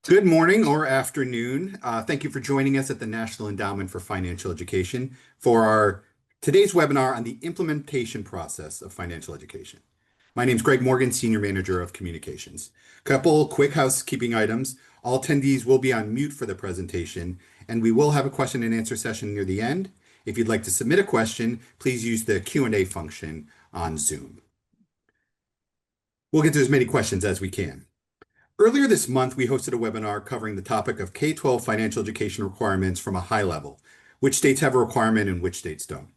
Good morning or afternoon. Thank you for joining us at the National Endowment for Financial Education for our today's webinar on the implementation process of financial education. My name is Greg Morgan, Senior Manager of Communications. Couple quick housekeeping items. All attendees will be on mute for the presentation, and we will have a question and answer session near the end. If you'd like to submit a question, please use the Q&A function on Zoom. We'll get to as many questions as we can. Earlier this month, we hosted a webinar covering the topic of K-12 financial education requirements from a high level, which states have a requirement and which states don't.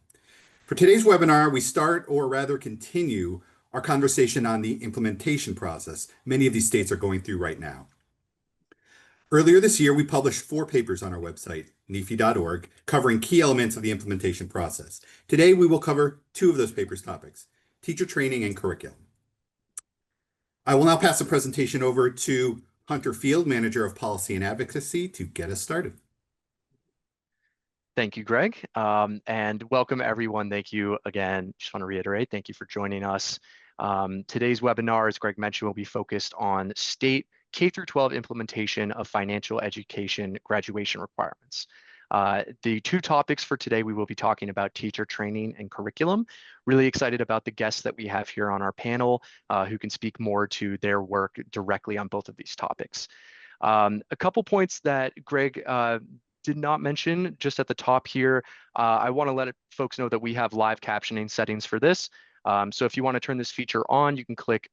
For today's webinar, we start, or rather continue, our conversation on the implementation process many of these states are going through right now. Earlier this year, we published 4 papers on our website, NEFE.org, covering key elements of the implementation process. Today, we will cover 2 of those papers' topics, teacher training and curriculum. I will now pass the presentation over to Hunter Field, Manager of Policy and Advocacy, to get us started. Thank you, Greg, and welcome everyone. Thank you again. Just want to reiterate, thank you for joining us. Today's webinar, as Greg mentioned, will be focused on state K-12 implementation of financial education graduation requirements. The 2 topics for today, we will be talking about teacher training and curriculum. Really excited about the guests that we have here on our panel who can speak more to their work directly on both of these topics. A couple points that Greg did not mention just at the top here. I want to let folks know that we have live captioning settings for this. So if you want to turn this feature on, you can click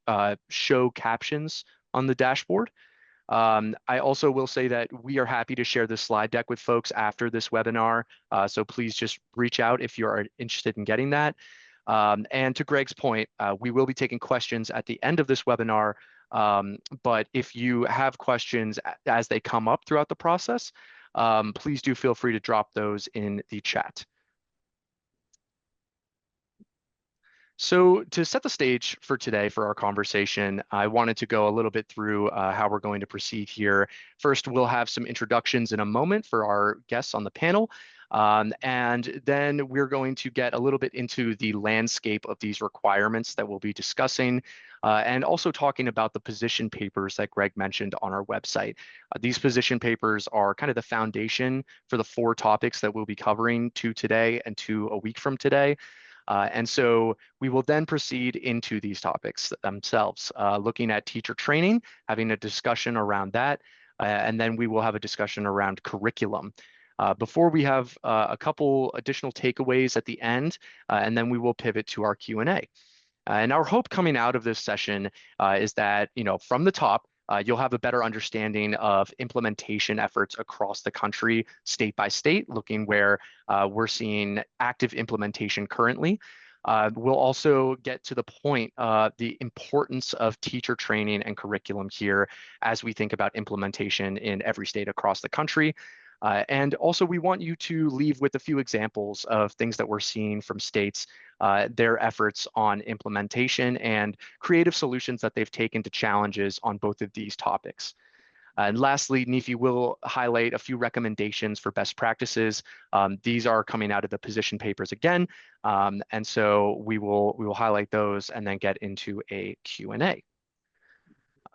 show captions on the dashboard. I also will say that we are happy to share this slide deck with folks after this webinar. So please just reach out if you are interested in getting that. And to Greg's point, we will be taking questions at the end of this webinar. But if you have questions as they come up throughout the process, please do feel free to drop those in the chat. So to set the stage for today for our conversation, I wanted to go a little bit through how we're going to proceed here. First, we'll have some introductions in a moment for our guests on the panel. And then we're going to get a little bit into the landscape of these requirements that we'll be discussing, and also talking about the position papers that Greg mentioned on our website. These position papers are kind of the foundation for the 4 topics that we'll be covering, 2 today and 2 a week from today. And so we will then proceed into these topics themselves, looking at teacher training, having a discussion around that, and then we will have a discussion around curriculum. Before we have a couple additional takeaways at the end, and then we will pivot to our Q&A. And our hope coming out of this session is that, from the top, you'll have a better understanding of implementation efforts across the country, state by state, looking where we're seeing active implementation currently. We'll also get to the point of the importance of teacher training and curriculum here as we think about implementation in every state across the country. And also, we want you to leave with a few examples of things that we're seeing from states, their efforts on implementation and creative solutions that they've taken to challenges on both of these topics. And lastly, NEFE will highlight a few recommendations for best practices. These are coming out of the position papers again, and so we will highlight those and then get into a Q&A.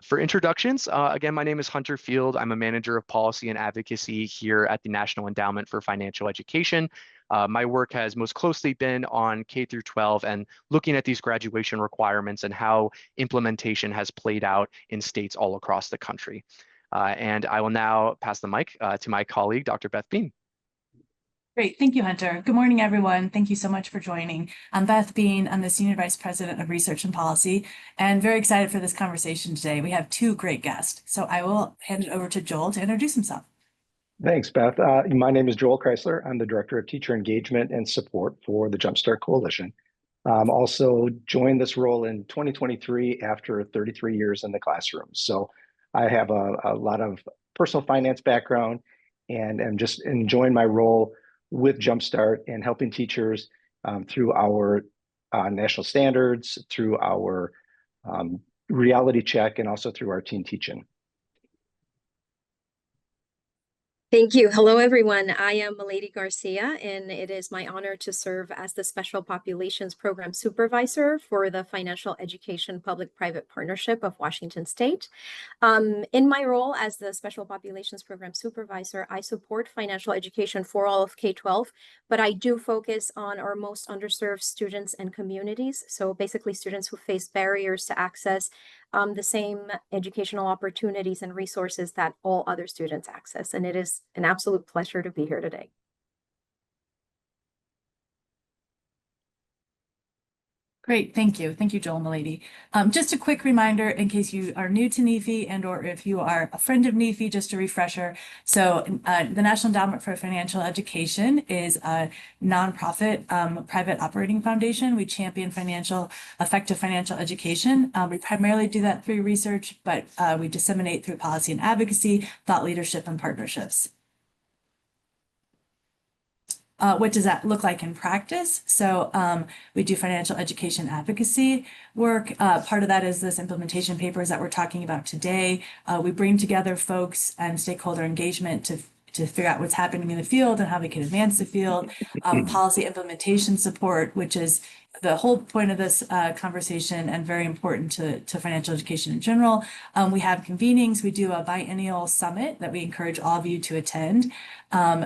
For introductions, again, my name is Hunter Field. I'm a manager of policy and advocacy here at the National Endowment for Financial Education. My work has most closely been on K-12 and looking at these graduation requirements and how implementation has played out in states all across the country. And I will now pass the mic to my colleague, Dr. Beth Bean. Great. Thank you, Hunter. Good morning, everyone. Thank you so much for joining. I'm Beth Bean. I'm the Senior Vice President of Research and Policy, and very excited for this conversation today. We have 2 great guests, so I will hand it over to Joel to introduce himself. Thanks, Beth. My name is Joel Chrisler. I'm the Director of Teacher Engagement and Support for the Jumpstart Coalition. Also joined this role in 2023 after 33 years in the classroom. So I have a lot of personal finance background and am just enjoying my role with Jumpstart and helping teachers through our national standards, through our reality check, and also through our teen teaching. Thank you. Hello, everyone. I am Miladys Garcia, and it is my honor to serve as the Special Populations Program Supervisor for the Financial Education Public-Private Partnership of Washington State. In my role as the Special Populations Program Supervisor, I support financial education for all of K-12, but I do focus on our most underserved students and communities. So basically students who face barriers to access the same educational opportunities and resources that all other students access. And it is an absolute pleasure to be here today. Great, thank you. Thank you, Joel and Milady. Just a quick reminder in case you are new to NEFE and or if you are a friend of NEFE, just a refresher. So the National Endowment for Financial Education is a nonprofit private operating foundation. We champion effective financial education. We primarily do that through research, but we disseminate through policy and advocacy, thought leadership, and partnerships. What does that look like in practice? So we do financial education advocacy work. Part of that is this implementation papers that we're talking about today. We bring together folks and stakeholder engagement to figure out what's happening in the field and how we can advance the field. Policy implementation support, which is the whole point of this conversation and very important to financial education in general. We have convenings. We do a biennial summit that we encourage all of you to attend.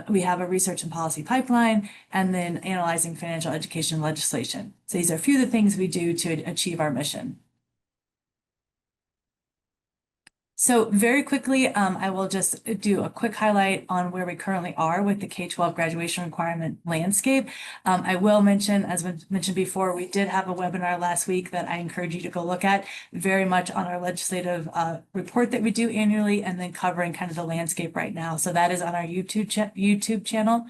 We have a research and policy pipeline, and then analyzing financial education legislation. So these are a few of the things we do to achieve our mission. So very quickly, I will just do a quick highlight on where we currently are with the K-12 graduation requirement landscape. I will mention, as mentioned before, we did have a webinar last week that I encourage you to go look at, very much on our legislative report that we do annually, and then covering kind of the landscape right now. So that is on our YouTube channel.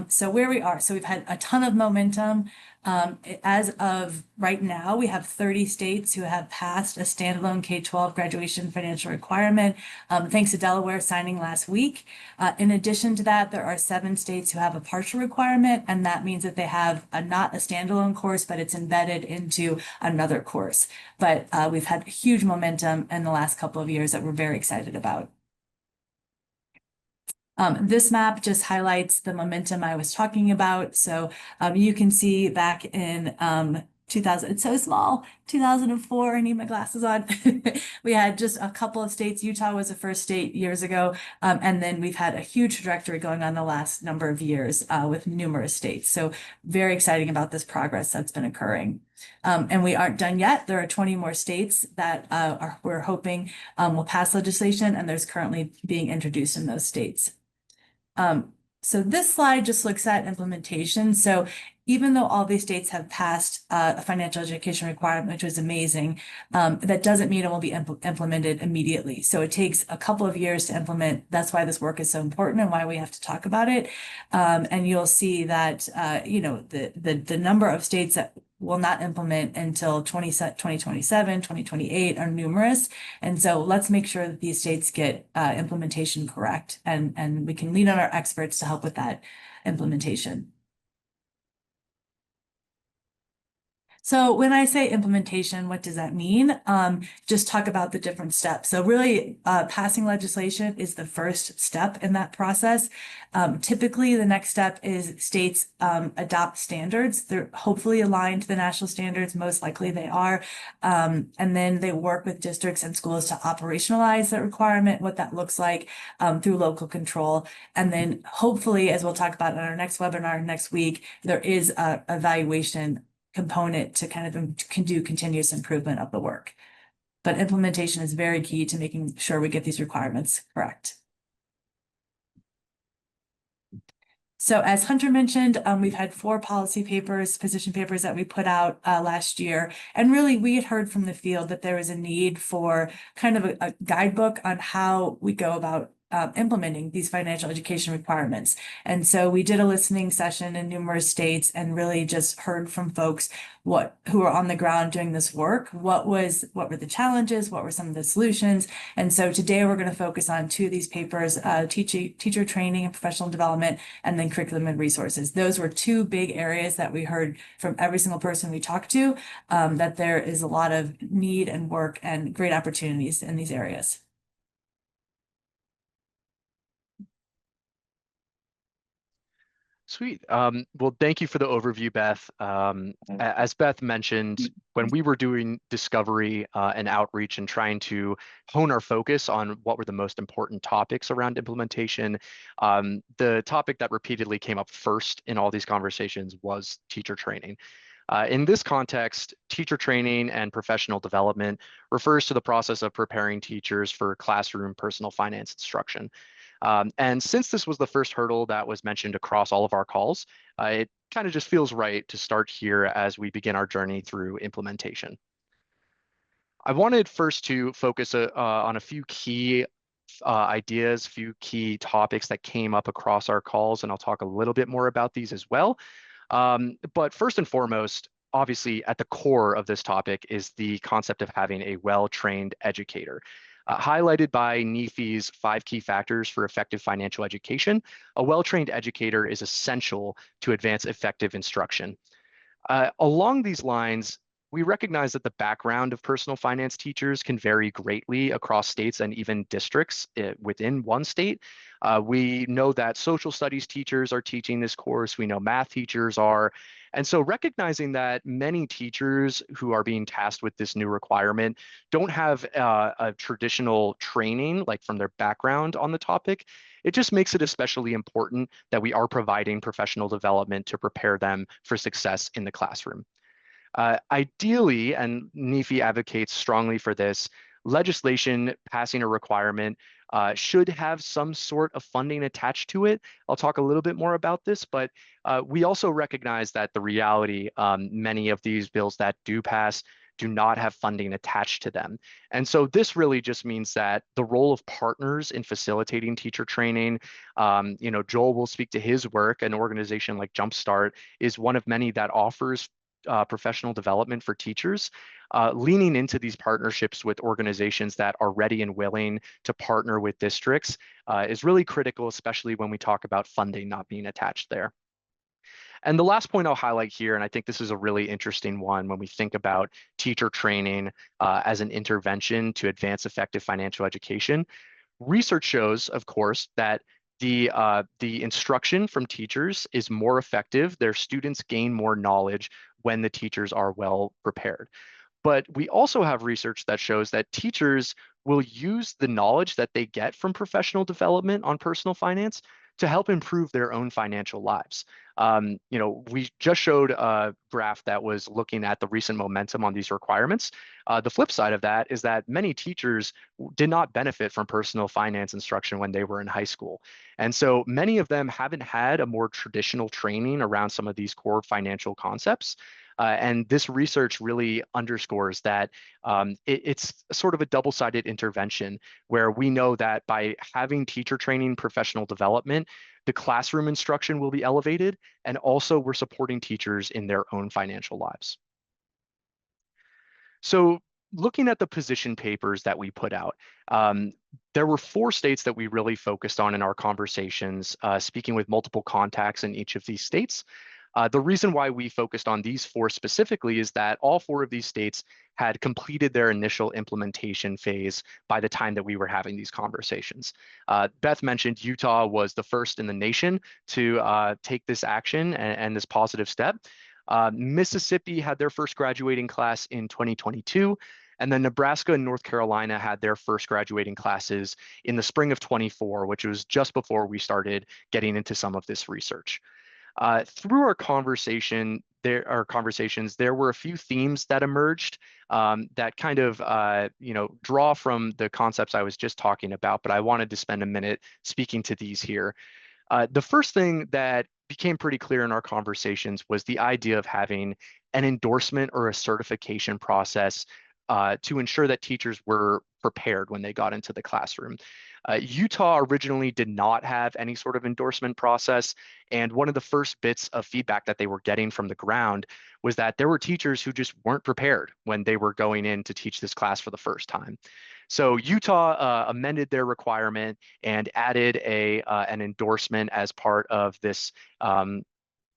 So where we are, so we've had a ton of momentum. As of right now, we have 30 states who have passed a standalone K-12 graduation financial requirement, thanks to Delaware signing last week. In addition to that, there are 7 states who have a partial requirement, and that means that they have not a standalone course, but it's embedded into another course. But we've had huge momentum in the last couple of years that we're very excited about. This map just highlights the momentum I was talking about. So you can see back in 2000, it's so small, 2004, I need my glasses on. We had just a couple of states. Utah was the first state years ago. And then we've had a huge trajectory going on the last number of years with numerous states. So very exciting about this progress that's been occurring. And we aren't done yet. There are 20 more states that we're hoping will pass legislation, and there's currently being introduced in those states. So this slide just looks at implementation. So even though all these states have passed a financial education requirement, which was amazing, that doesn't mean it will be implemented immediately. So it takes a couple of years to implement. That's why this work is so important and why we have to talk about it. And you'll see that, the number of states that will not implement until 2027, 2028 are numerous. And so let's make sure that these states get implementation correct, and we can lean on our experts to help with that implementation. So when I say implementation, what does that mean? Just talk about the different steps. So really passing legislation is the first step in that process. Typically, the next step is states adopt standards. They're hopefully aligned to the national standards. Most likely they are. And then they work with districts and schools to operationalize that requirement, what that looks like through local control. And then hopefully, as we'll talk about in our next webinar next week, there is a evaluation component to kind of can do continuous improvement of the work. But implementation is very key to making sure we get these requirements correct. So as Hunter mentioned, we've had 4 policy papers, position papers that we put out last year. And really, we had heard from the field that there was a need for kind of a guidebook on how we go about implementing these financial education requirements. And so we did a listening session in numerous states and really just heard from folks who are on the ground doing this work. What were the challenges? What were some of the solutions? And so today we're going to focus on 2 of these papers, teacher training and professional development, and then curriculum and resources. Those were 2 big areas that we heard from every single person we talked to, that there is a lot of need and work and great opportunities in these areas. Sweet. Well, thank you for the overview, Beth. As Beth mentioned, when we were doing discovery and outreach and trying to hone our focus on what were the most important topics around implementation, the topic that repeatedly came up first in all these conversations was teacher training. In this context, teacher training and professional development refers to the process of preparing teachers for classroom personal finance instruction. And since this was the first hurdle that was mentioned across all of our calls, it kind of just feels right to start here as we begin our journey through implementation. I wanted first to focus on a few key ideas, few key topics that came up across our calls, and I'll talk a little bit more about these as well. But first and foremost, obviously at the core of this topic is the concept of having a well-trained educator. Highlighted by NEFE's 5 key factors for effective financial education, a well-trained educator is essential to advance effective instruction. Along these lines, we recognize that the background of personal finance teachers can vary greatly across states and even districts within one state. We know that social studies teachers are teaching this course. We know math teachers are. And so recognizing that many teachers who are being tasked with this new requirement don't have a traditional training, like from their background on the topic, it just makes it especially important that we are providing professional development to prepare them for success in the classroom. Ideally, and NEFE advocates strongly for this, legislation passing a requirement should have some sort of funding attached to it. I'll talk a little bit more about this, but we also recognize that the reality, many of these bills that do pass do not have funding attached to them. And so this really just means that the role of partners in facilitating teacher training, Joel will speak to his work. An organization like Jumpstart is one of many that offers professional development for teachers. Leaning into these partnerships with organizations that are ready and willing to partner with districts is really critical, especially when we talk about funding not being attached there. And the last point I'll highlight here, and I think this is a really interesting one when we think about teacher training as an intervention to advance effective financial education. Research shows, of course, that the instruction from teachers is more effective. Their students gain more knowledge when the teachers are well prepared. But we also have research that shows that teachers will use the knowledge that they get from professional development on personal finance to help improve their own financial lives. We just showed a graph that was looking at the recent momentum on these requirements. The flip side of that is that many teachers did not benefit from personal finance instruction when they were in high school. And so many of them haven't had a more traditional training around some of these core financial concepts. And this research really underscores that it's sort of a double-sided intervention where we know that by having teacher training, professional development, the classroom instruction will be elevated, and also we're supporting teachers in their own financial lives. So looking at the position papers that we put out, there were 4 states that we really focused on in our conversations, speaking with multiple contacts in each of these states. The reason why we focused on these 4 specifically is that all 4 of these states had completed their initial implementation phase by the time that we were having these conversations. Beth mentioned Utah was the first in the nation to take this action and this positive step. Mississippi had their first graduating class in 2022. And then Nebraska and North Carolina had their first graduating classes in the spring of 24, which was just before we started getting into some of this research. Through our conversations, there were a few themes that emerged that kind of, draw from the concepts I was just talking about, but I wanted to spend a minute speaking to these here. The first thing that became pretty clear in our conversations was the idea of having an endorsement or a certification process to ensure that teachers were prepared when they got into the classroom. Utah originally did not have any sort of endorsement process, and one of the first bits of feedback that they were getting from the ground was that there were teachers who just weren't prepared when they were going in to teach this class for the first time. So Utah amended their requirement and added an endorsement as part of this,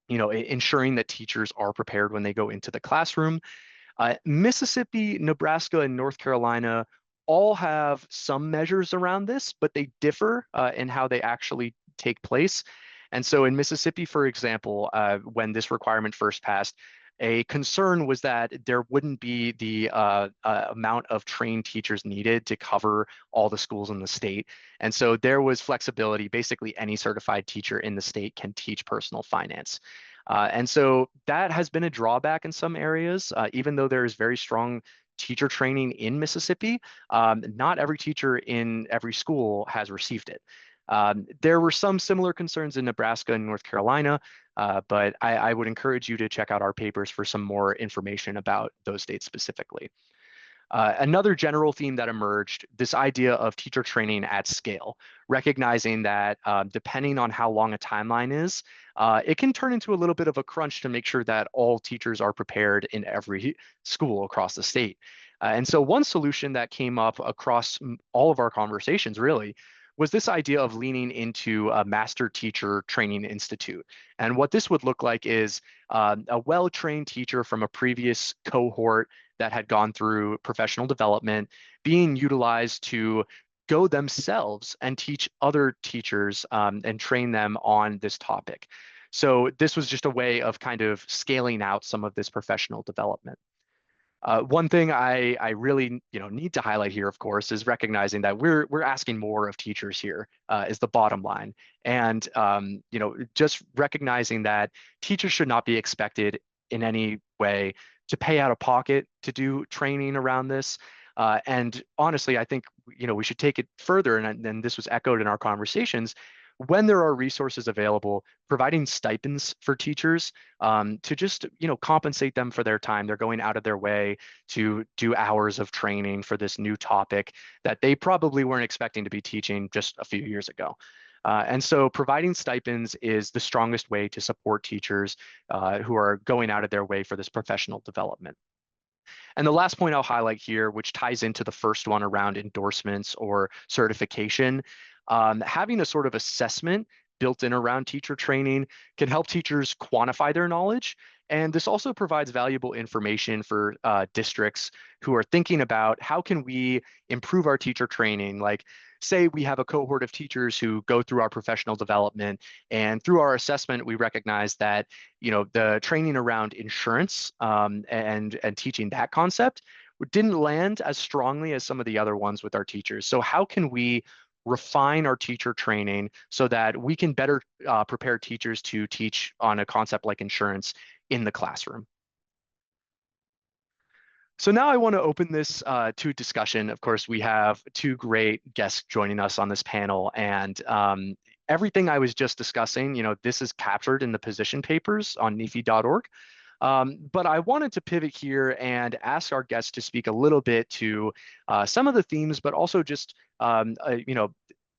ensuring that teachers are prepared when they go into the classroom. Mississippi, Nebraska, and North Carolina all have some measures around this, but they differ in how they actually take place. And so in Mississippi, for example, when this requirement first passed, a concern was that there wouldn't be the amount of trained teachers needed to cover all the schools in the state. And so there was flexibility. Basically, any certified teacher in the state can teach personal finance. And so that has been a drawback in some areas, even though there is very strong teacher training in Mississippi, not every teacher in every school has received it. There were some similar concerns in Nebraska and North Carolina, but I would encourage you to check out our papers for some more information about those states specifically. Another general theme that emerged, this idea of teacher training at scale, recognizing that depending on how long a timeline is, it can turn into a little bit of a crunch to make sure that all teachers are prepared in every school across the state. And so one solution that came up across all of our conversations really was this idea of leaning into a master teacher training institute. And what this would look like is a well-trained teacher from a previous cohort that had gone through professional development being utilized to go themselves and teach other teachers and train them on this topic. So this was just a way of kind of scaling out some of this professional development. One thing I really need to highlight here, of course, is recognizing that we're asking more of teachers here is the bottom line, and just recognizing that teachers should not be expected in any way to pay out of pocket to do training around this. And honestly, I think we should take it further, and this was echoed in our conversations. When there are resources available, providing stipends for teachers to just compensate them for their time. They're going out of their way to do hours of training for this new topic that they probably weren't expecting to be teaching just a few years ago. And so providing stipends is the strongest way to support teachers who are going out of their way for this professional development. And the last point I'll highlight here, which ties into the first one around endorsements or certification, having a sort of assessment built in around teacher training can help teachers quantify their knowledge. And this also provides valuable information for districts who are thinking about how can we improve our teacher training. Like, say we have a cohort of teachers who go through our professional development, and through our assessment, we recognize that the training around insurance and teaching that concept didn't land as strongly as some of the other ones with our teachers. So how can we refine our teacher training so that we can better prepare teachers to teach on a concept like insurance in the classroom? So now I want to open this to discussion. Of course, we have two great guests joining us on this panel, and everything I was just discussing, this is captured in the position papers on NEFE.org. But I wanted to pivot here and ask our guests to speak a little bit to some of the themes, but also just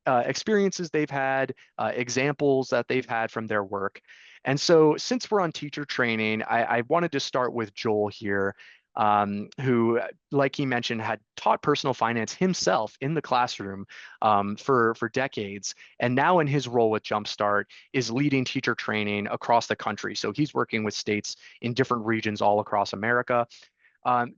experiences they've had, examples that they've had from their work. And so since we're on teacher training, I wanted to start with Joel here, who, like he mentioned, had taught personal finance himself in the classroom for decades. And now in his role with Jumpstart is leading teacher training across the country. So he's working with states in different regions all across America.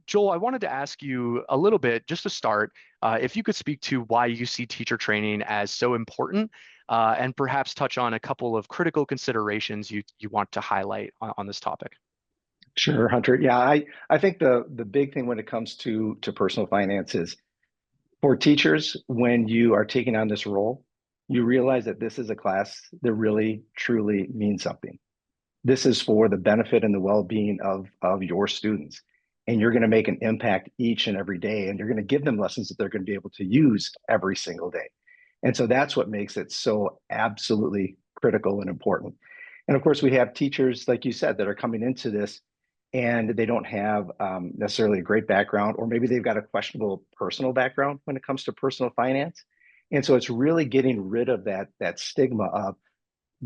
Joel, I wanted to ask you a little bit, just to start, if you could speak to why you see teacher training as so important, and perhaps touch on a couple of critical considerations you want to highlight on this topic. Sure, Hunter. Yeah, I think the big thing when it comes to personal finance is for teachers, when you are taking on this role, you realize that this is a class that really, truly means something. This is for the benefit and the well-being of your students. And you're going to make an impact each and every day. And you're going to give them lessons that they're going to be able to use every single day. And so that's what makes it so absolutely critical and important. And of course, we have teachers, like you said, that are coming into this and they don't have necessarily a great background, or maybe they've got a questionable personal background when it comes to personal finance. And so it's really getting rid of that stigma of,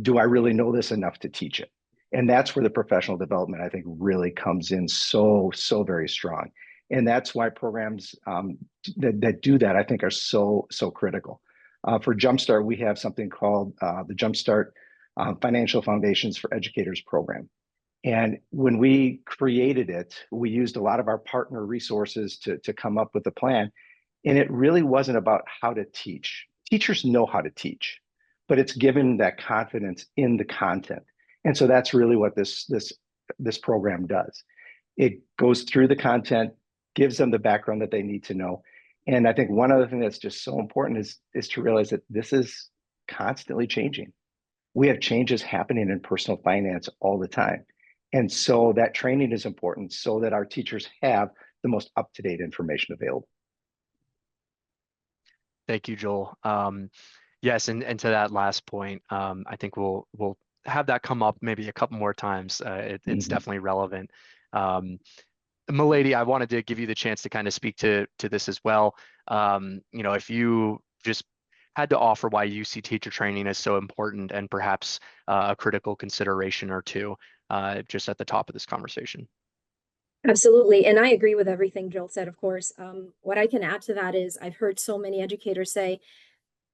do I really know this enough to teach it? And that's where the professional development, I think, really comes in so very strong. And that's why programs that do that, I think, are so critical. For Jumpstart, we have something called the Jumpstart Financial Foundations for Educators program. And when we created it, we used a lot of our partner resources to come up with a plan. And it really wasn't about how to teach. Teachers know how to teach. but it's given that confidence in the content. And so that's really what this program does. It goes through the content, gives them the background that they need to know. And I think one other thing that's just so important is to realize that this is constantly changing. We have changes happening in personal finance all the time. And so that training is important so that our teachers have the most up-to-date information available. Thank you, Joel. Yes, and to that last point, I think we'll have that come up maybe a couple more times. It's definitely relevant. Milady, I wanted to give you the chance to kind of speak to this as well. If you just had to offer why you see teacher training as so important and perhaps a critical consideration or two, just at the top of this conversation. Absolutely. And I agree with everything Joel said, of course. What I can add to that is I've heard so many educators say,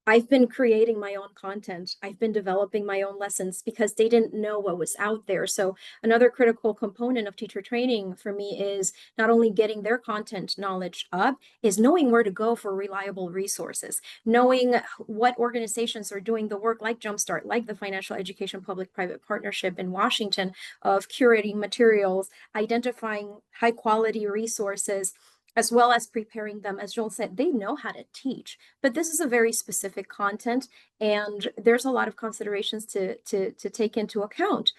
I've been creating my own content. I've been developing my own lessons because they didn't know what was out there. So another critical component of teacher training for me is not only getting their content knowledge up, is knowing where to go for reliable resources, knowing what organizations are doing the work like Jumpstart, like the Financial Education Public-Private Partnership in Washington, of curating materials, identifying high quality resources, as well as preparing them. As Joel said, they know how to teach, but this is a very specific content, and there's a lot of considerations to take into account.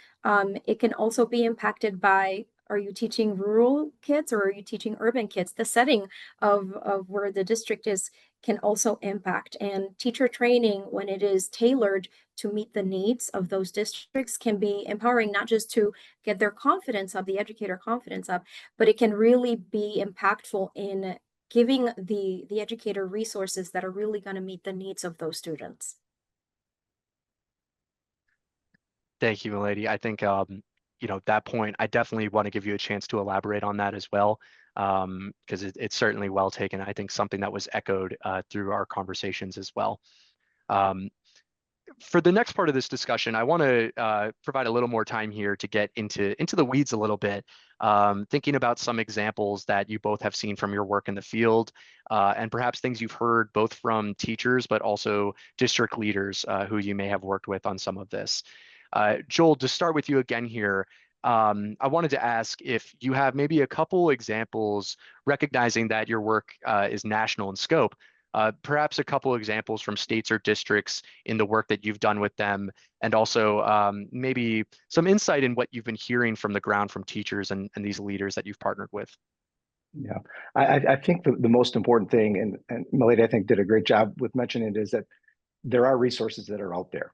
It can also be impacted by, are you teaching rural kids or are you teaching urban kids? The setting of where the district is can also impact, and teacher training, when it is tailored to meet the needs of those districts, can be empowering, not just to get their confidence up, the educator confidence up, but it can really be impactful in giving the educator resources that are really going to meet the needs of those students. Thank you, Milady. I think that point, I definitely want to give you a chance to elaborate on that as well, because it's certainly well taken. I think something that was echoed through our conversations as well. For the next part of this discussion, I want to provide a little more time here to get into the weeds a little bit, thinking about some examples that you both have seen from your work in the field, and perhaps things you've heard both from teachers, but also district leaders who you may have worked with on some of this. Joel, to start with you again here, I wanted to ask if you have maybe a couple examples recognizing that your work is national in scope, perhaps a couple examples from states or districts in the work that you've done with them, and also maybe some insight in what you've been hearing from the ground from teachers and these leaders that you've partnered with. Yeah, I think the most important thing, and Milady, I think, did a great job with mentioning it, is that there are resources that are out there.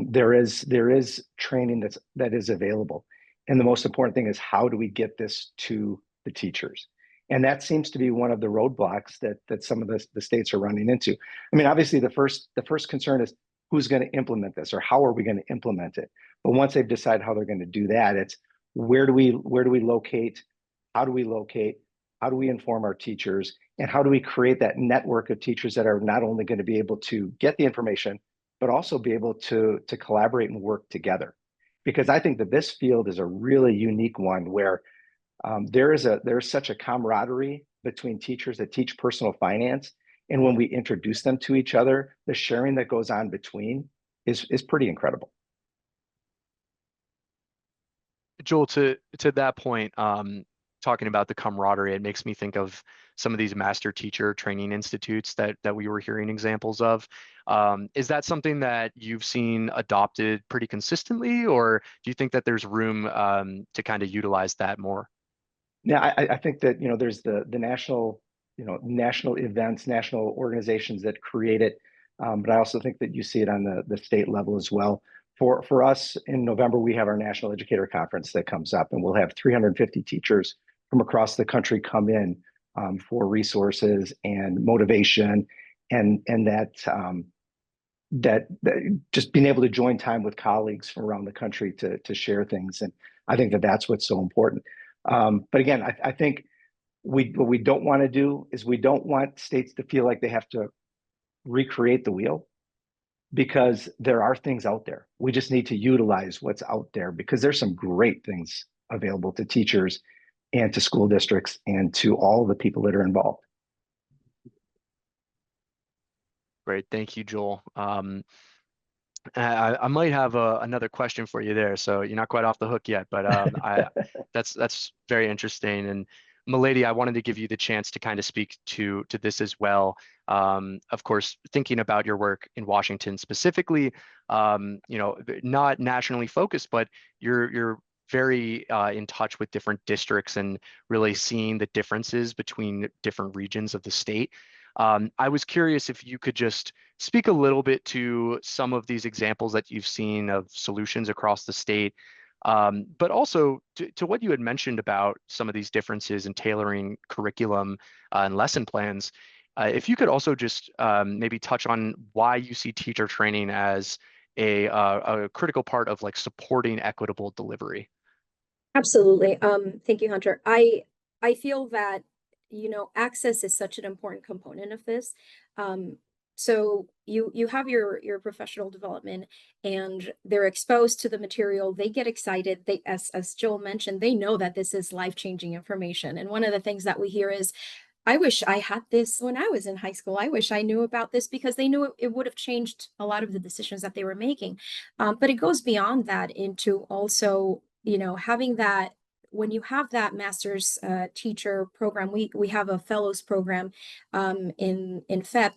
There is training that is available. And the most important thing is, how do we get this to the teachers? And that seems to be one of the roadblocks that some of the states are running into. I mean, obviously the first concern is, who's going to implement this, or how are we going to implement it? But once they've decided how they're going to do that, it's where do we locate? How do we locate? How do we inform our teachers? And how do we create that network of teachers that are not only going to be able to get the information, but also be able to collaborate and work together? Because I think that this field is a really unique one where there's such a camaraderie between teachers that teach personal finance. And when we introduce them to each other, the sharing that goes on between is pretty incredible. Joel, to that point, talking about the camaraderie, it makes me think of some of these master teacher training institutes that we were hearing examples of. Is that something that you've seen adopted pretty consistently, or do you think that there's room to kind of utilize that more? Yeah, I think that, there's the national, national events, national organizations that create it. But I also think that you see it on the state level as well. For us, in November, we have our National Educator Conference that comes up, and we'll have 350 teachers from across the country come in for resources and motivation, and that just being able to join time with colleagues from around the country to share things. And I think that that's what's so important. But again, I think what we don't want to do is, we don't want states to feel like they have to recreate the wheel, because there are things out there. We just need to utilize what's out there, because there's some great things available to teachers and to school districts and to all the people that are involved. Great, thank you, Joel. I might have another question for you there, so you're not quite off the hook yet. But that's very interesting. And Milady, I wanted to give you the chance to kind of speak to this as well. Of course, thinking about your work in Washington specifically, not nationally focused, but you're very in touch with different districts and really seeing the differences between different regions of the state. I was curious if you could just speak a little bit to some of these examples that you've seen of solutions across the state, but also to what you had mentioned about some of these differences in tailoring curriculum and lesson plans. If you could also just maybe touch on why you see teacher training as a critical part of like supporting equitable delivery. Absolutely. Thank you, Hunter. I feel that, access is such an important component of this. So you have your professional development and they're exposed to the material, they get excited. They, as Joel mentioned, they know that this is life-changing information. And one of the things that we hear is, I wish I had this when I was in high school. I wish I knew about this, because they knew it would have changed a lot of the decisions that they were making. But it goes beyond that into also, having that, when you have that master's teacher program, we have a fellows program in FEP,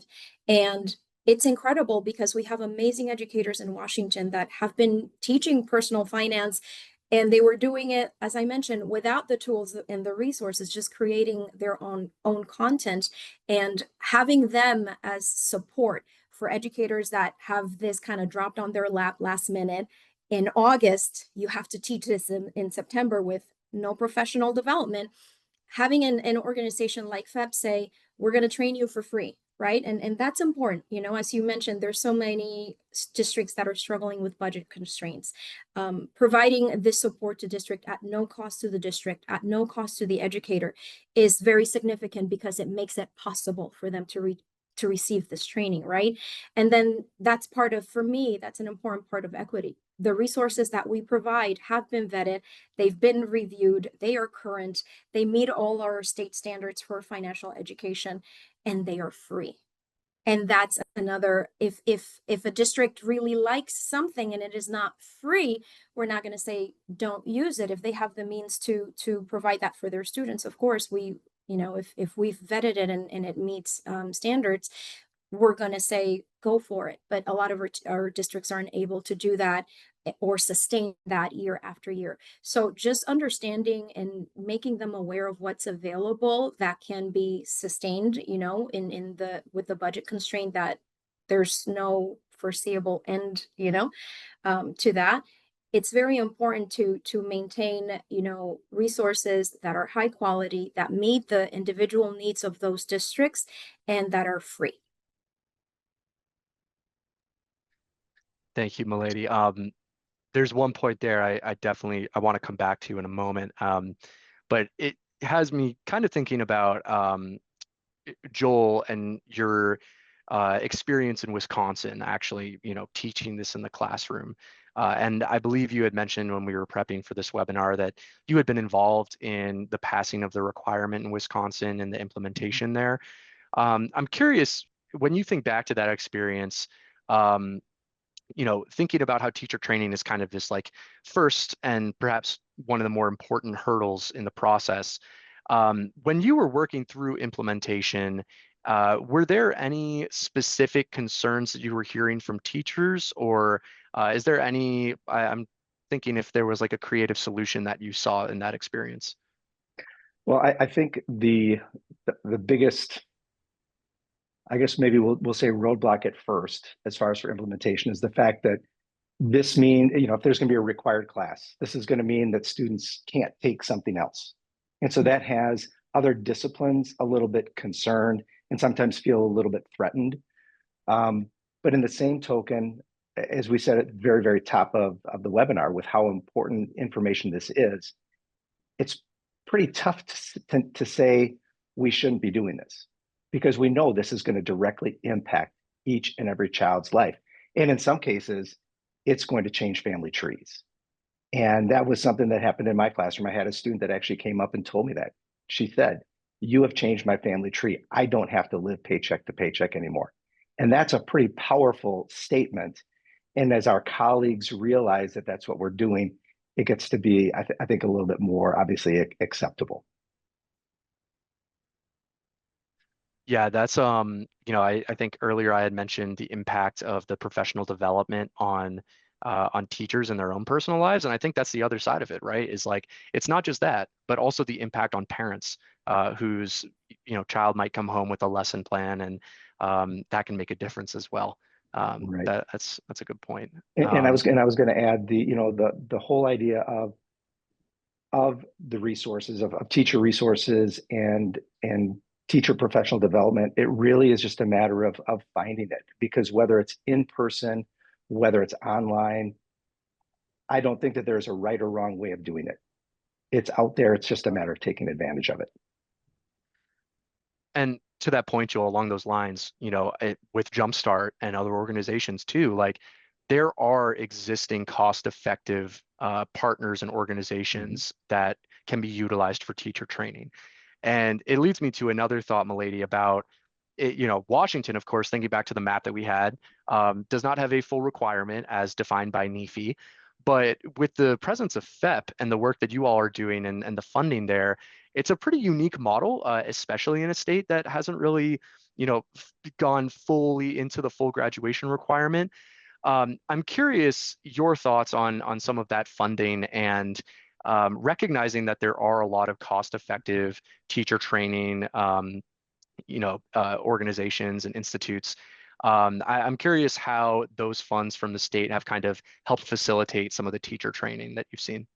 and it's incredible because we have amazing educators in Washington that have been teaching personal finance. And they were doing it, as I mentioned, without the tools and the resources, just creating their own content and having them as support for educators that have this kind of dropped on their lap last minute. In August, you have to teach this in September with no professional development. Having an organization like FEP say, we're going to train you for free, right? And that's important. As you mentioned, there's so many districts that are struggling with budget constraints. Providing this support to district at no cost to the district, at no cost to the educator, is very significant because it makes it possible for them to receive this training, right? And then that's for me, that's an important part of equity. The resources that we provide have been vetted, they've been reviewed, they are current, they meet all our state standards for financial education, and they are free. And that's another, if a district really likes something and it is not free, we're not going to say don't use it. If they have the means to provide that for their students, of course, if we've vetted it and it meets standards, we're going to say go for it. But a lot of our districts aren't able to do that or sustain that year after year. So just understanding and making them aware of what's available that can be sustained, with the budget constraint that there's no foreseeable end, to that. It's very important to maintain, resources that are high quality, that meet the individual needs of those districts, and that are free. Thank you, Milady. There's one point there I want to come back to in a moment, but it has me kind of thinking about Joel and your experience in Wisconsin, actually, teaching this in the classroom. And I believe you had mentioned when we were prepping for this webinar that you had been involved in the passing of the requirement in Wisconsin and the implementation there. I'm curious, when you think back to that experience, thinking about how teacher training is kind of this like first and perhaps one of the more important hurdles in the process. When you were working through implementation, were there any specific concerns that you were hearing from teachers, or is there any, I'm thinking if there was like a creative solution that you saw in that experience? Well, I think the biggest, I guess maybe we'll say roadblock at first, as far as for implementation, is the fact that this means, if there's going to be a required class, this is going to mean that students can't take something else. And so that has other disciplines a little bit concerned and sometimes feel a little bit threatened. But in the same token, as we said at the very, very top of the webinar, with how important information this is, it's pretty tough to say we shouldn't be doing this, because we know this is going to directly impact each and every child's life. And in some cases, it's going to change family trees. And that was something that happened in my classroom. I had a student that actually came up and told me that. She said, "You have changed my family tree. I don't have to live paycheck to paycheck anymore." And that's a pretty powerful statement. And as our colleagues realize that that's what we're doing, it gets to be, I think, a little bit more obviously acceptable. Yeah, that's I think earlier I had mentioned the impact of the professional development on teachers in their own personal lives. And I think that's the other side of it, right? Is like it's not just that, but also the impact on parents whose child might come home with a lesson plan, and that can make a difference as well. Right. That's a good point. And I was going to add the whole idea of the resources of teacher resources and teacher professional development. It really is just a matter of finding it, because whether it's in person, whether it's online, I don't think that there's a right or wrong way of doing it. It's out there. It's just a matter of taking advantage of it. And to that point, Joel, along those lines, with Jumpstart and other organizations too, like there are existing cost-effective partners and organizations that can be utilized for teacher training. And it leads me to another thought, Milady, about it, Washington, of course, thinking back to the map that we had, does not have a full requirement as defined by NEFE. But with the presence of FEP and the work that you all are doing and the funding there, it's a pretty unique model, especially in a state that hasn't really, gone fully into the full graduation requirement. I'm curious your thoughts on some of that funding and recognizing that there are a lot of cost-effective teacher training, organizations and institutes. I'm curious how those funds from the state have kind of helped facilitate some of the teacher training that you've seen.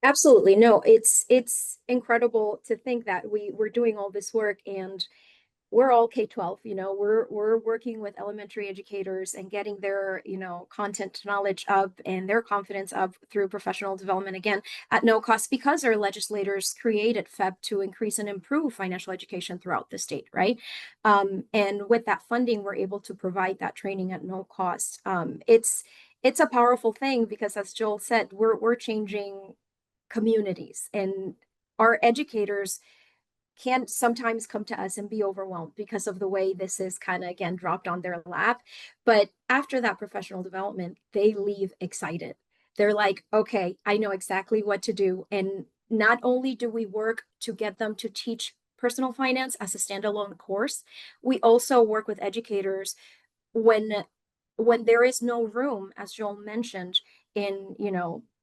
Absolutely. No, it's incredible to think that we're doing all this work and we're all K-12, we're working with elementary educators and getting their, content knowledge up and their confidence up through professional development, again, at no cost, because our legislators created FEP to increase and improve financial education throughout the state, right? And with that funding, we're able to provide that training at no cost. It's a powerful thing because, as Joel said, we're changing communities, and our educators can sometimes come to us and be overwhelmed because of the way this is kind of, again, dropped on their lap. But after that professional development, they leave excited. They're like, okay, I know exactly what to do. And not only do we work to get them to teach personal finance as a standalone course, we also work with educators when there is no room, as Joel mentioned, in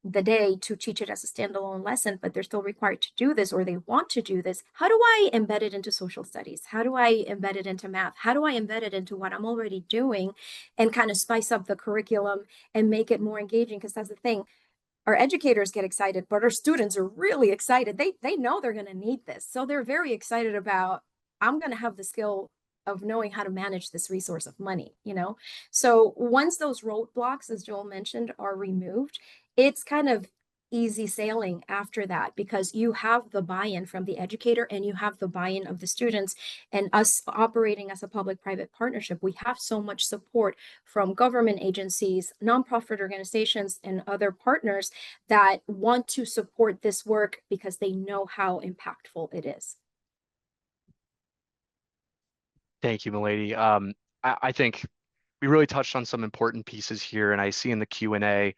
the day to teach it as a standalone lesson, but they're still required to do this, or they want to do this. How do I embed it into social studies? How do I embed it into math? How do I embed it into what I'm already doing and kind of spice up the curriculum and make it more engaging? Because that's the thing. Our educators get excited, but our students are really excited. They know they're going to need this. So they're very excited about, I'm going to have the skill of knowing how to manage this resource of money, So once those roadblocks, as Joel mentioned, are removed, it's kind of easy sailing after that, because you have the buy-in from the educator and you have the buy-in of the students. And us operating as a public-private partnership, we have so much support from government agencies, nonprofit organizations, and other partners that want to support this work because they know how impactful it is. Thank you, Milady. I think we really touched on some important pieces here, and I see in the Q&A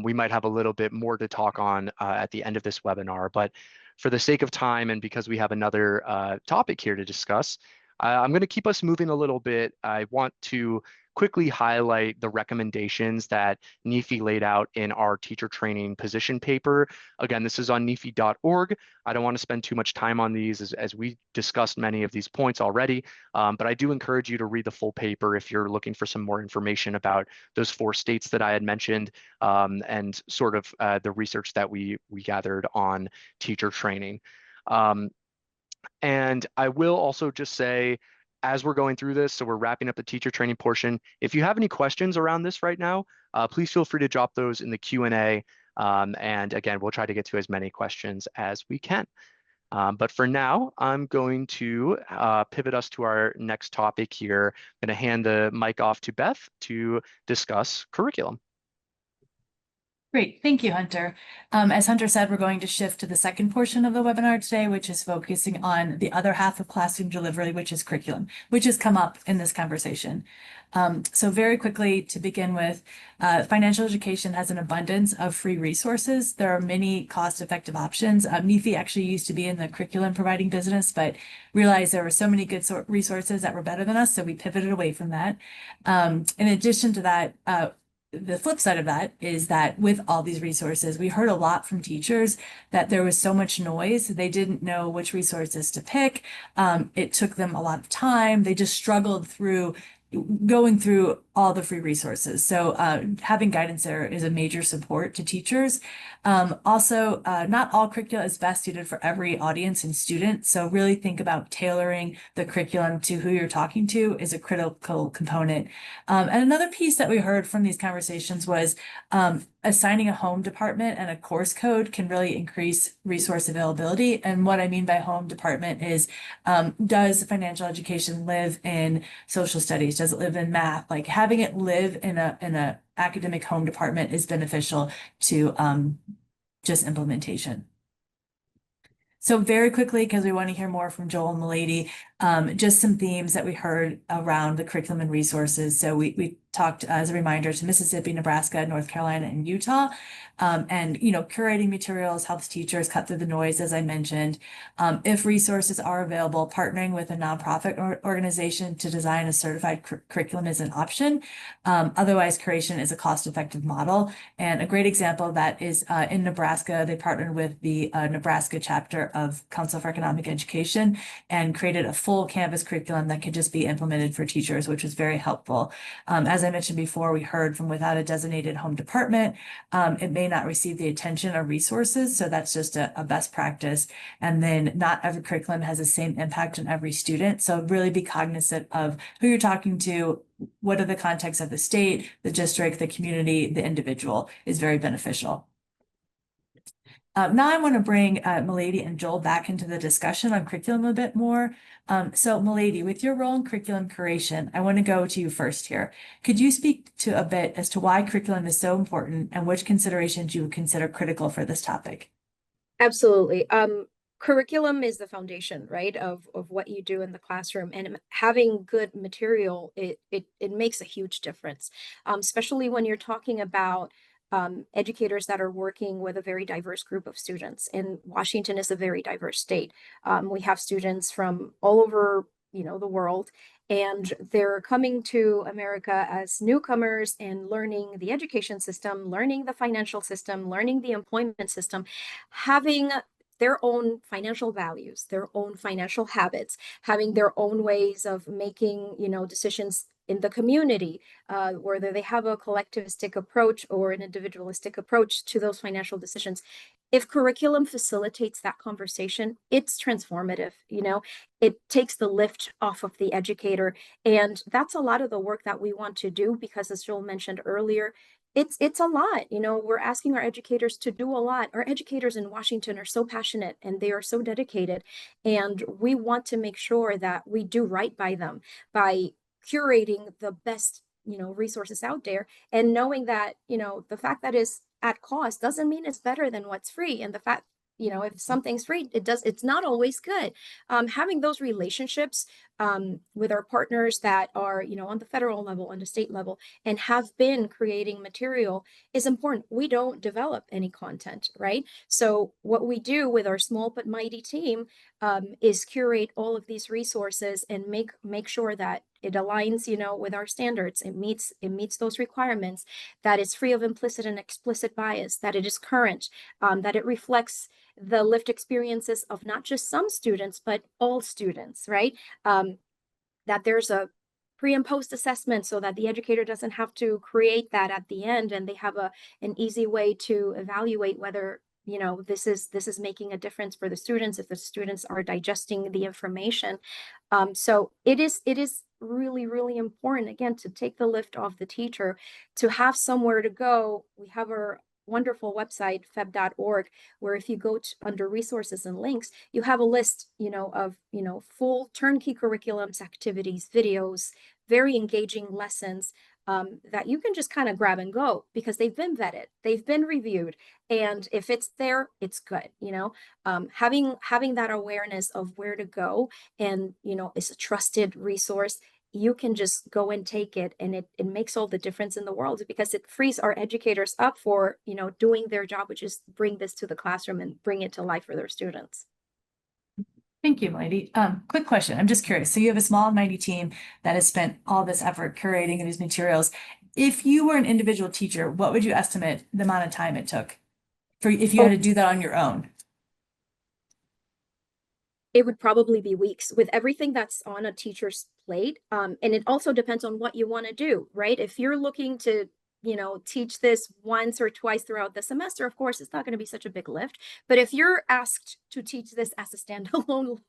we might have a little bit more to talk on at the end of this webinar. But for the sake of time, and because we have another topic here to discuss, I'm going to keep us moving a little bit. I want to quickly highlight the recommendations that NEFE laid out in our teacher training position paper. Again, this is on nefe.org. I don't want to spend too much time on these as we discussed many of these points already, but I do encourage you to read the full paper if you're looking for some more information about those 4 states that I had mentioned, and sort of the research that we gathered on teacher training. And I will also just say, as we're going through this, so we're wrapping up the teacher training portion, if you have any questions around this right now, please feel free to drop those in the Q&A. And again, we'll try to get to as many questions as we can. But for now, I'm going to pivot us to our next topic here. I'm going to hand the mic off to Beth to discuss curriculum. Great, thank you, Hunter. As Hunter said, we're going to shift to the second portion of the webinar today, which is focusing on the other half of classroom delivery, which is curriculum, which has come up in this conversation. So very quickly to begin with, financial education has an abundance of free resources. There are many cost-effective options. NEFE actually used to be in the curriculum providing business, but realized there were so many good resources that were better than us, so we pivoted away from that. In addition to that, the flip side of that is that with all these resources, we heard a lot from teachers that there was so much noise. They didn't know which resources to pick. It took them a lot of time. They just struggled through going through all the free resources. So having guidance there is a major support to teachers. Also, not all curricula is best suited for every audience and student. So really think about tailoring the curriculum to who you're talking to is a critical component. And another piece that we heard from these conversations was assigning a home department and a course code can really increase resource availability. And what I mean by home department is, does financial education live in social studies? Does it live in math? Like having it live in a academic home department is beneficial to just implementation. So very quickly, because we want to hear more from Joel and Milady, just some themes that we heard around the curriculum and resources. So we talked as a reminder to Mississippi, Nebraska, North Carolina, and Utah. And, curating materials helps teachers cut through the noise, as I mentioned. If resources are available, partnering with a nonprofit organization to design a certified curriculum is an option. Otherwise, curation is a cost-effective model. And a great example of that is in Nebraska, they partnered with the Nebraska chapter of Council for Economic Education and created a full Canvas curriculum that could just be implemented for teachers, which was very helpful. As I mentioned before, we heard from without a designated home department, it may not receive the attention or resources. So that's just a best practice. And then not every curriculum has the same impact on every student. So really be cognizant of who you're talking to, what are the contexts of the state, the district, the community, the individual is very beneficial. Now I want to bring Milady and Joel back into the discussion on curriculum a bit more. So Milady, with your role in curriculum curation, I want to go to you first here. Could you speak to a bit as to why curriculum is so important and which considerations you would consider critical for this topic? Absolutely. Curriculum is the foundation, right, of what you do in the classroom, and having good material, it makes a huge difference, especially when you're talking about educators that are working with a very diverse group of students. And Washington is a very diverse state. We have students from all over, the world, and they're coming to America as newcomers and learning the education system, learning the financial system, learning the employment system, having their own financial values, their own financial habits, having their own ways of making, decisions in the community, whether they have a collectivistic approach or an individualistic approach to those financial decisions. If curriculum facilitates that conversation, it's transformative. It takes the lift off of the educator. And that's a lot of the work that we want to do, because as Joel mentioned earlier, it's a lot. We're asking our educators to do a lot. Our educators in Washington are so passionate and they are so dedicated. And we want to make sure that we do right by them by curating the best, resources out there, and knowing that, the fact that is at cost doesn't mean it's better than what's free. And the fact, if something's free, it's not always good. Having those relationships with our partners that are, on the federal level, on the state level, and have been creating material is important. We don't develop any content, right? So what we do with our small but mighty team is curate all of these resources and make sure that it aligns, with our standards. It meets those requirements, that it's free of implicit and explicit bias, that it is current, that it reflects the lived experiences of not just some students, but all students, right? That there's a pre and post assessment so that the educator doesn't have to create that at the end, and they have an easy way to evaluate whether this is making a difference for the students, if the students are digesting the information. So it is really, really important, again, to take the lift off the teacher, to have somewhere to go. We have our wonderful website, feb.org, where if you go under resources and links, you have a list, of, full turnkey curriculums, activities, videos, very engaging lessons, that you can just kind of grab and go because they've been vetted, they've been reviewed, and if it's there, it's good. Having that awareness of where to go, and it's a trusted resource. You can just go and take it, and it makes all the difference in the world, because it frees our educators up for doing their job, which is bring this to the classroom and bring it to life for their students. Thank you, Milady. Quick question. I'm just curious. So you have a small mighty team that has spent all this effort curating these materials. If you were an individual teacher, what would you estimate the amount of time it took if you had to do that on your own? It would probably be weeks with everything that's on a teacher's plate. And it also depends on what you want to do, right? If you're looking to teach this once or twice throughout the semester, of course, it's not going to be such a big lift. But if you're asked to teach this as a standalone,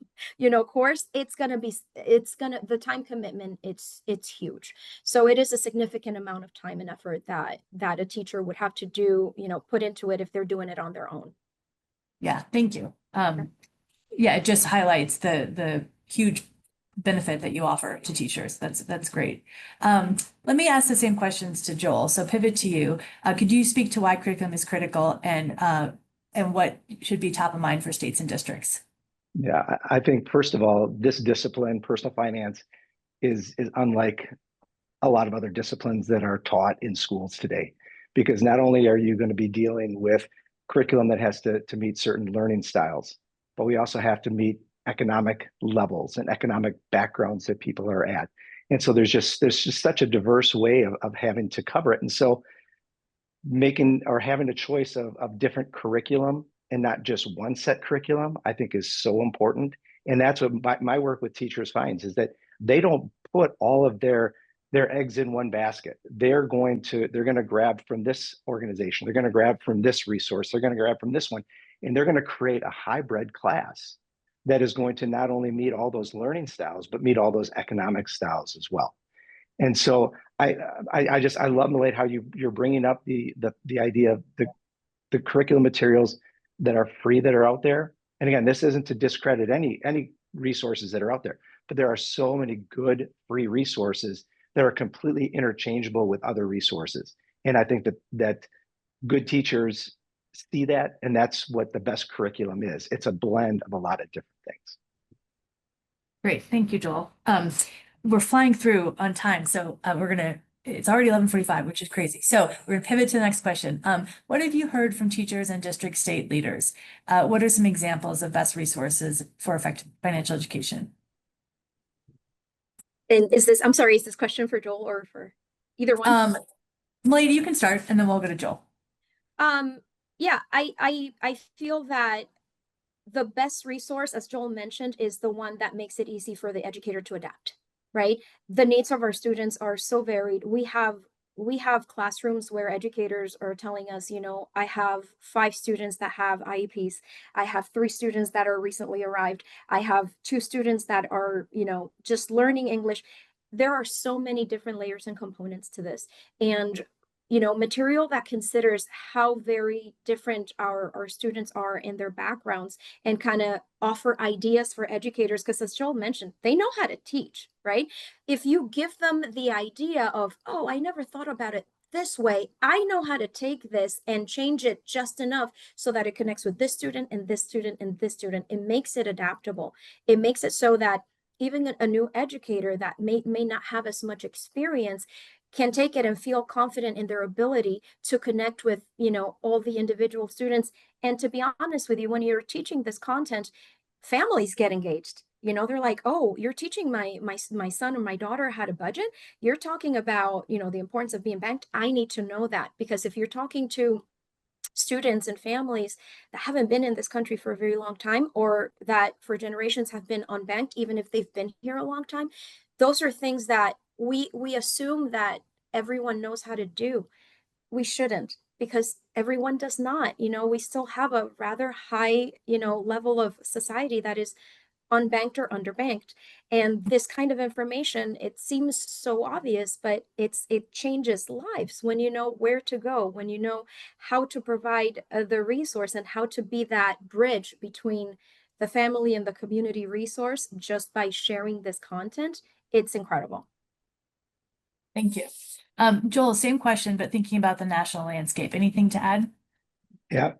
course, the time commitment, it's huge. So it is a significant amount of time and effort that a teacher would have to do, put into it if they're doing it on their own. Yeah, thank you. Yeah, it just highlights the huge benefit that you offer to teachers. That's great. Let me ask the same questions to Joel. So pivot to you. Could you speak to why curriculum is critical and what should be top of mind for states and districts? Yeah, I think first of all, this discipline, personal finance, is unlike a lot of other disciplines that are taught in schools today, because not only are you going to be dealing with curriculum that has to meet certain learning styles, but we also have to meet economic levels and economic backgrounds that people are at. And so there's just such a diverse way of having to cover it. And so having a choice of different curriculum and not just one set curriculum, I think is so important. And that's what my work with teachers finds, is that they don't put all of their eggs in one basket. They're going to grab from this organization, they're going to grab from this resource, they're going to grab from this one, and they're going to create a hybrid class that is going to not only meet all those learning styles, but meet all those economic styles as well. And so I love, Milady, how you're bringing up the idea of the curriculum materials that are free that are out there. And again, this isn't to discredit any resources that are out there, but there are so many good free resources that are completely interchangeable with other resources. And I think that good teachers see that, and that's what the best curriculum is. It's a blend of a lot of different things. Great, thank you, Joel. We're flying through on time, so it's already 11:45, which is crazy. So we're gonna pivot to the next question. What have you heard from teachers and district state leaders? What are some examples of best resources for effective financial education? And is this question for Joel or for either one? Milady, you can start, and then we'll go to Joel. Yeah, I feel that the best resource, as Joel mentioned, is the one that makes it easy for the educator to adapt, right? The needs of our students are so varied. We have classrooms where educators are telling us, I have 5 students that have IEPs. I have 3 students that are recently arrived. I have 2 students that are, just learning English. There are so many different layers and components to this. And material that considers how very different our students are in their backgrounds, and kind of offer ideas for educators, because as Joel mentioned, they know how to teach, right? If you give them the idea of, oh, I never thought about it this way, I know how to take this and change it just enough so that it connects with this student and this student and this student. It makes it adaptable. It makes it so that even a new educator that may not have as much experience can take it and feel confident in their ability to connect with, all the individual students. And to be honest with you, when you're teaching this content, families get engaged. They're like, oh, you're teaching my son or my daughter how to budget. You're talking about, the importance of being banked. I need to know that, because if you're talking to students and families that haven't been in this country for a very long time, or that for generations have been unbanked, even if they've been here a long time, those are things that we assume that everyone knows how to do. We shouldn't, because everyone does not. We still have a rather high, level of society that is unbanked or underbanked. And this kind of information, it seems so obvious, but it changes lives when you know where to go, when you know how to provide the resource, and how to be that bridge between the family and the community resource just by sharing this content. It's incredible. Thank you. Joel, same question, but thinking about the national landscape, anything to add? Yeah,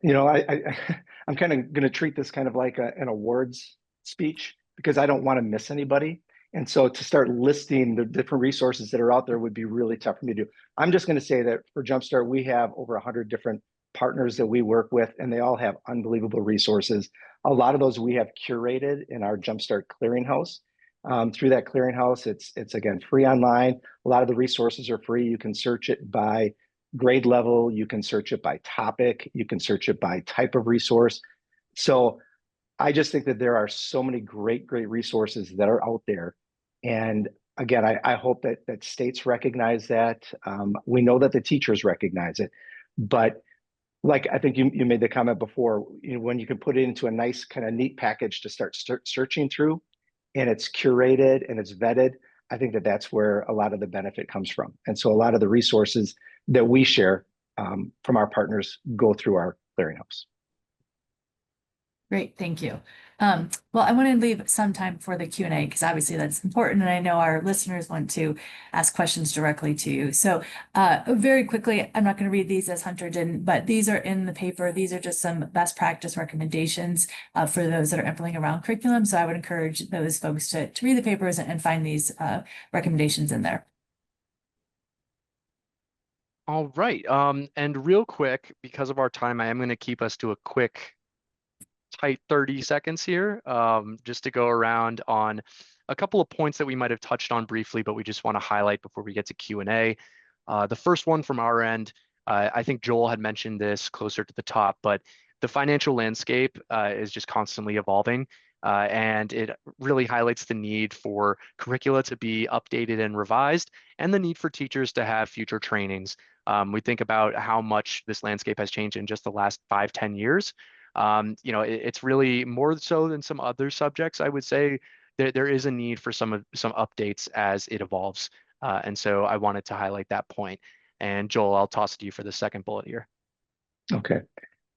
I'm kind of going to treat this kind of like an awards speech because I don't want to miss anybody. And so to start listing the different resources that are out there would be really tough for me to do. I'm just going to say that for Jumpstart, we have over 100 different partners that we work with, and they all have unbelievable resources. A lot of those we have curated in our Jumpstart clearinghouse. Through that clearinghouse, it's again free online. A lot of the resources are free. You can search it by grade level, you can search it by topic, you can search it by type of resource. So I just think that there are so many great resources that are out there. And again, I hope that states recognize that. We know that the teachers recognize it, but like I think you made the comment before, when you can put it into a nice kind of neat package to start searching through, and it's curated and it's vetted, I think that that's where a lot of the benefit comes from. And so a lot of the resources that we share from our partners go through our clearinghouse. Great, thank you. Well, I want to leave some time for the Q&A because obviously that's important, and I know our listeners want to ask questions directly to you. So very quickly, I'm not going to read these as Hunter didn't, but these are in the paper. These are just some best practice recommendations for those that are implementing around curriculum. So I would encourage those folks to read the papers and find these recommendations in there. All right. And real quick, because of our time, I am going to keep us to a quick tight 30 seconds here, just to go around on a couple of points that we might have touched on briefly, but we just want to highlight before we get to Q&A. The first one from our end, I think Joel had mentioned this closer to the top, but the financial landscape is just constantly evolving, and it really highlights the need for curricula to be updated and revised, and the need for teachers to have future trainings. We think about how much this landscape has changed in just the last 5-10 years. It's really more so than some other subjects. I would say there is a need for some updates as it evolves. And so I wanted to highlight that point. And Joel, I'll toss it to you for the second bullet here. Okay.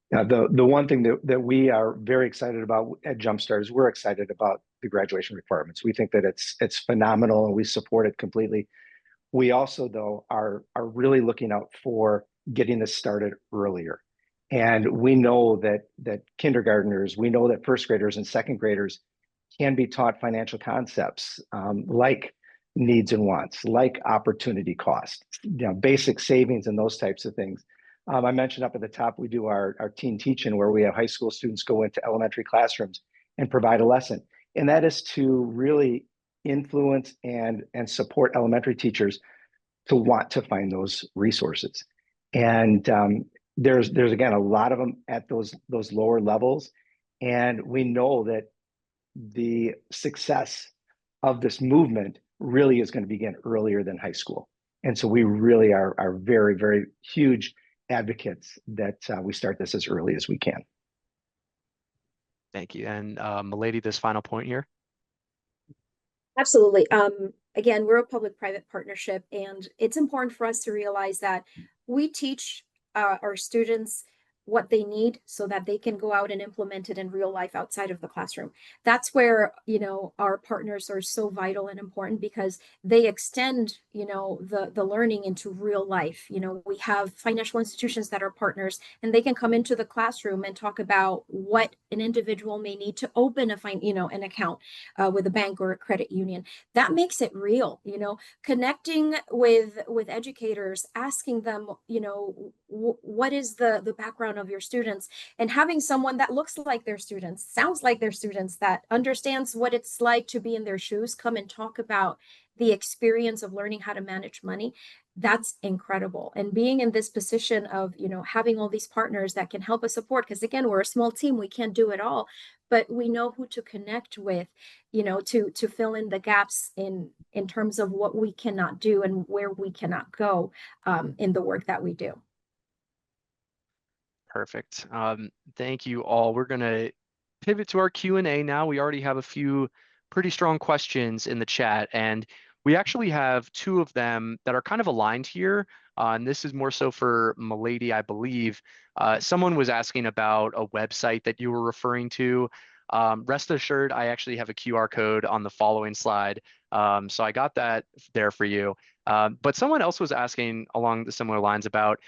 Now, the one thing that we are very excited about at Jumpstart is we're excited about the graduation requirements. We think that it's phenomenal and we support it completely. We also, though, are really looking out for getting this started earlier. And we know that kindergartners, we know that first graders and second graders can be taught financial concepts like needs and wants, like opportunity cost, basic savings and those types of things. I mentioned up at the top, we do our teen teaching where we have high school students go into elementary classrooms and provide a lesson. And that is to really influence and support elementary teachers to want to find those resources. And there's again a lot of them at those lower levels, and we know that the success of this movement really is going to begin earlier than high school. And so we really are very, very huge advocates that we start this as early as we can. Thank you. And Milady, this final point here. Absolutely. Again, we're a public-private partnership, and it's important for us to realize that we teach our students what they need so that they can go out and implement it in real life outside of the classroom. That's where, our partners are so vital and important because they extend, the learning into real life. We have financial institutions that are partners, and they can come into the classroom and talk about what an individual may need to open an account with a bank or a credit union. That makes it real, connecting with educators, asking them, what is the background of your students, and having someone that looks like their students, sounds like their students, that understands what it's like to be in their shoes, come and talk about the experience of learning how to manage money. That's incredible. And being in this position of, having all these partners that can help us support, because again, we're a small team, we can't do it all, but we know who to connect with, to fill in the gaps in terms of what we cannot do and where we cannot go in the work that we do. Perfect. Thank you all. We're going to pivot to our Q&A now. We already have a few pretty strong questions in the chat, and we actually have two of them that are kind of aligned here. And this is more so for Milady, I believe. Someone was asking about a website that you were referring to. Rest assured, I actually have a QR code on the following slide. So I got that there for you. But someone else was asking along the similar lines about,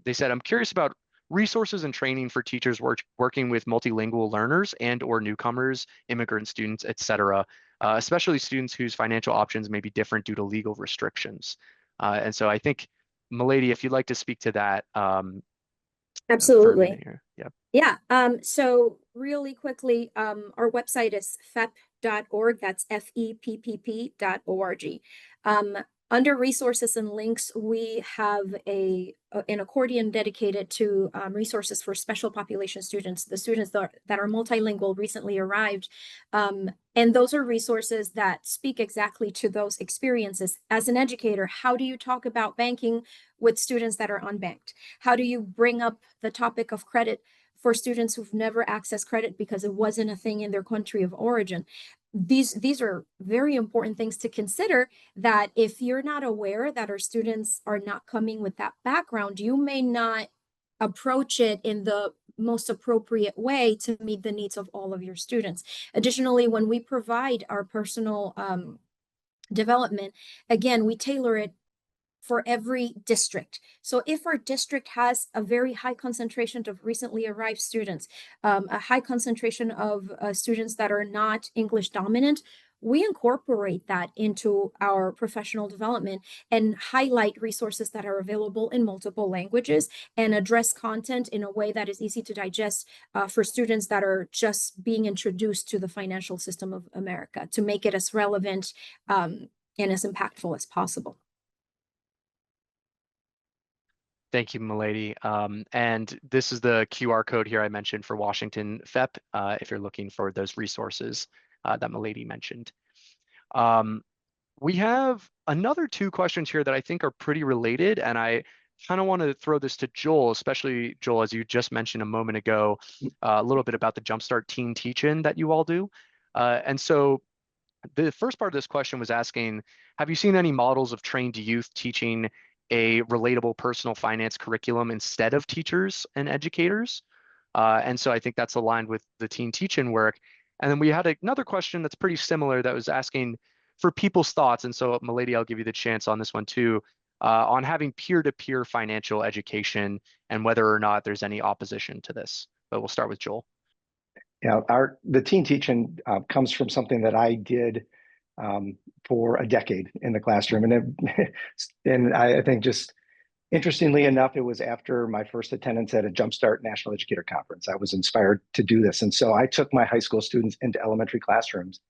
they said, I'm curious about resources and training for teachers working with multilingual learners and or newcomers, immigrant students, et cetera, especially students whose financial options may be different due to legal restrictions. And so I think, Milady, if you'd like to speak to that for a Absolutely. minute here. Yeah. Yeah. So really quickly, our website is fep.org. That's FEPPP.org. Under resources and links, we have an accordion dedicated to resources for special population students, the students that are multilingual, recently arrived. And those are resources that speak exactly to those experiences. As an educator, how do you talk about banking with students that are unbanked? How do you bring up the topic of credit for students who've never accessed credit because it wasn't a thing in their country of origin? These are very important things to consider, that if you're not aware that our students are not coming with that background, you may not approach it in the most appropriate way to meet the needs of all of your students. Additionally, when we provide our personal development, again, we tailor it for every district. So if our district has a very high concentration of recently arrived students, a high concentration of students that are not English dominant, we incorporate that into our professional development and highlight resources that are available in multiple languages and address content in a way that is easy to digest for students that are just being introduced to the financial system of America, to make it as relevant and as impactful as possible. Thank you, Milady. And this is the QR code here I mentioned for Washington FEP, if you're looking for those resources that Milady mentioned. We have another two questions here that I think are pretty related, and I kind of want to throw this to Joel, especially Joel, as you just mentioned a moment ago, a little bit about the Jumpstart Teen Teach-In that you all do. And so the first part of this question was asking, have you seen any models of trained youth teaching a relatable personal finance curriculum instead of teachers and educators? And so I think that's aligned with the Teen Teach-In work. And then we had another question that's pretty similar that was asking for people's thoughts. And so, Milady, I'll give you the chance on this one too, on having peer-to-peer financial education and whether or not there's any opposition to this. But we'll start with Joel. Yeah, the Teen Teach-In comes from something that I did for a decade in the classroom, and I think, just interestingly enough, it was after my first attendance at a Jumpstart National Educator Conference. I was inspired to do this, and so I took my high school students into elementary classrooms,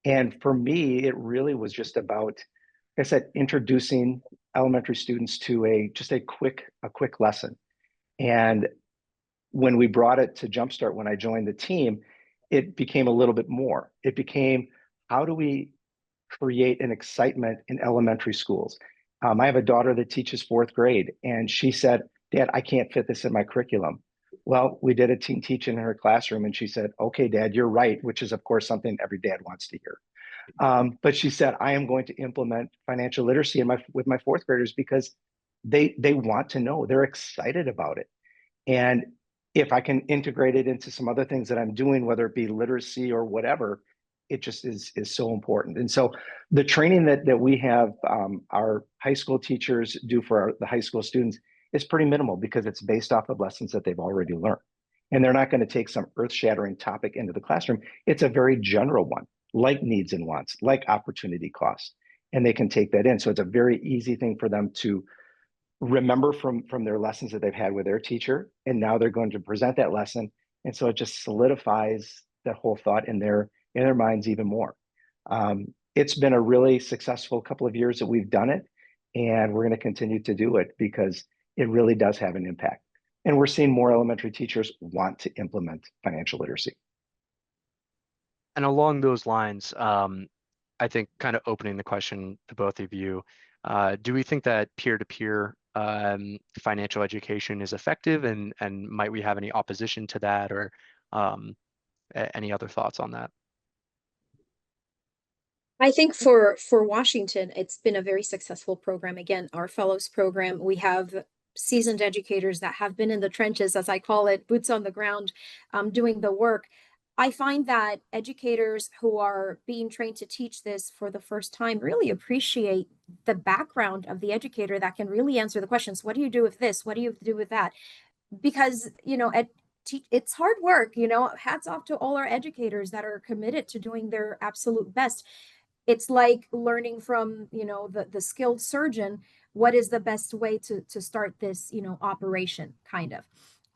and for me, it really was just about, like I said, introducing elementary students to a quick lesson. And when we brought it to Jumpstart, when I joined the team, it became a little bit more. It became, how do we create an excitement in elementary schools? I have a daughter that teaches fourth grade, and she said, Dad, I can't fit this in my curriculum. Well, we did a Teen Teach-In in her classroom, and she said, okay, Dad, you're right, which is, of course, something every dad wants to hear. But she said, I am going to implement financial literacy with my fourth graders because they want to know. They're excited about it. And if I can integrate it into some other things that I'm doing, whether it be literacy or whatever, it just is so important. And so the training that we have our high school teachers do for the high school students is pretty minimal because it's based off of lessons that they've already learned. And they're not going to take some earth-shattering topic into the classroom. It's a very general one, like needs and wants, like opportunity cost. And they can take that in. So it's a very easy thing for them to remember from their lessons that they've had with their teacher, and now they're going to present that lesson, and so it just solidifies that whole thought in their minds even more. It's been a really successful couple of years that we've done it, and we're going to continue to do it because it really does have an impact, and we're seeing more elementary teachers want to implement financial literacy. And along those lines, I think kind of opening the question to both of you, do we think that peer-to-peer financial education is effective, and might we have any opposition to that, or any other thoughts on that? I think for Washington, it's been a very successful program. Again, our fellows program, we have seasoned educators that have been in the trenches, as I call it, boots on the ground, doing the work. I find that educators who are being trained to teach this for the first time really appreciate the background of the educator that can really answer the questions. What do you do with this? What do you do with that? Because, it's hard work, hats off to all our educators that are committed to doing their absolute best. It's like learning from, the skilled surgeon, what is the best way to start this, operation kind of.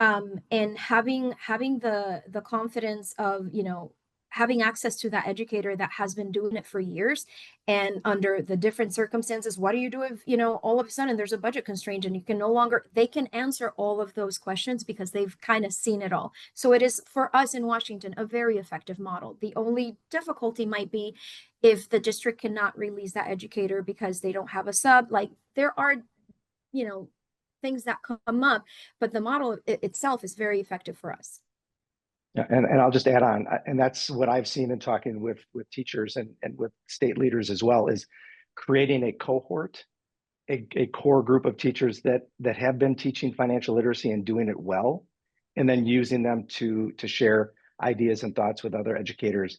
And having the confidence of, having access to that educator that has been doing it for years and under the different circumstances. What do you do if, all of a sudden there's a budget constraint and you can no longer, they can answer all of those questions because they've kind of seen it all. So it is, for us in Washington, a very effective model. The only difficulty might be if the district cannot release that educator because they don't have a sub. Like, there are, things that come up, but the model itself is very effective for us. Yeah, and I'll just add on, and that's what I've seen in talking with teachers and with state leaders as well, is creating a cohort, a core group of teachers that have been teaching financial literacy and doing it well, and then using them to share ideas and thoughts with other educators.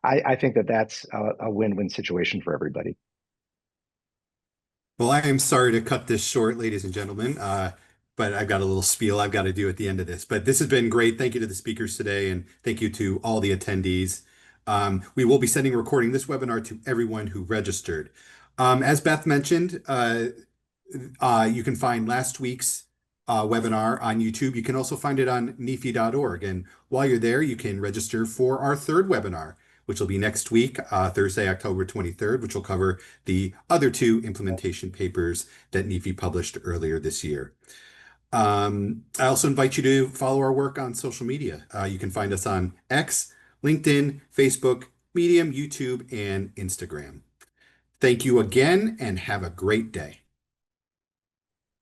I think that's a win-win situation for everybody. Well, I am sorry to cut this short, ladies and gentlemen, but I've got a little spiel I've got to do at the end of this. But this has been great. Thank you to the speakers today, and thank you to all the attendees. We will be sending a recording this webinar to everyone who registered. As Beth mentioned, you can find last week's webinar on YouTube. You can also find it on NEFE.org. And while you're there, you can register for our third webinar, which will be next week, Thursday, October 23rd, which will cover the other two implementation papers that NEFE published earlier this year. I also invite you to follow our work on social media. You can find us on X, LinkedIn, Facebook, Medium, YouTube, and Instagram. Thank you again, and have a great day.